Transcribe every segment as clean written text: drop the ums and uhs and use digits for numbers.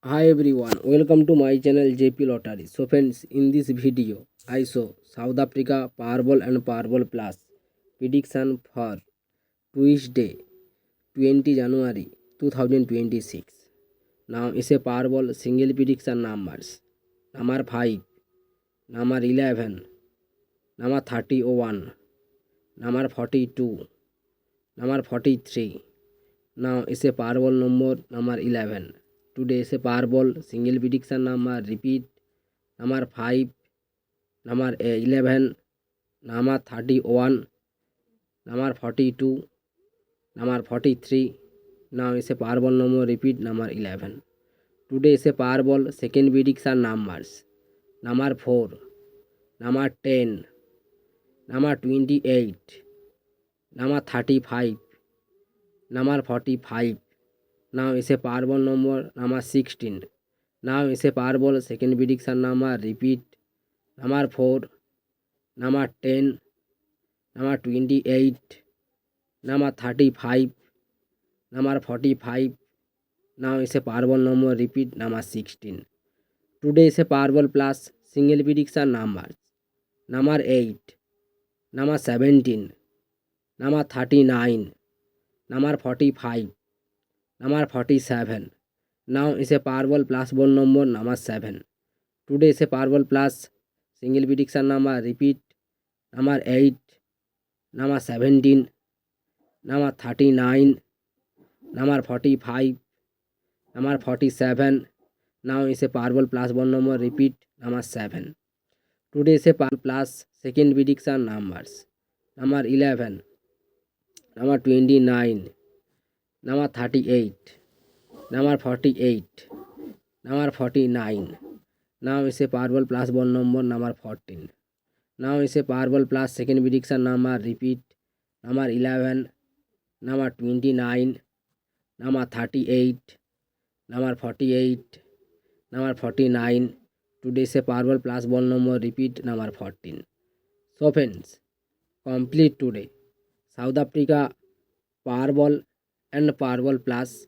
Hi everyone, welcome to my channel JP Lottery. So friends, in this video, I show South Africa Powerball and Powerball Plus prediction for Tuesday, 20 January 2026. Now is a Powerball single prediction numbers. Number 5, number 11, number 31, number 42, number 43. Now is a Powerball number 11. Today is a Powerball single prediction number repeat number 5, number 11, number 31, number 42, number 43. Now is a Powerball number repeat number 11. Today is a Powerball second prediction numbers number 4, number 10, number 28, number 35, number 45. Now is a Powerball number 16. Now is a Powerball second prediction number repeat number 4, number 10, number 28, number 35, number 45. Now is a Powerball number repeat number 16. Today is a Powerball plus single prediction numbers number 8, number 17, number 39, number 45, number 47. Now is a Powerball plus ball number 7. Today is a Powerball plus single prediction number repeat number 8, number 17, number 39, number 45, number 47. Now is a Powerball plus one number repeat number 7. Today is a Powerball plus second prediction numbers number 11, number 29, number 38, number 48, number 49. Now is a Powerball plus one number 14. Now is a Powerball plus second prediction number repeat number 11, number 29, number 38, number 48, number 49. Today is a Powerball plus one number repeat number 14. So friends, complete today South Africa Powerball and Powerball plus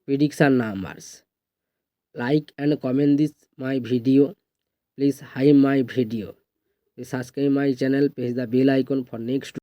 prediction numbers. Like and comment this my video. Please like my video. Please subscribe my channel. Press the bell icon for next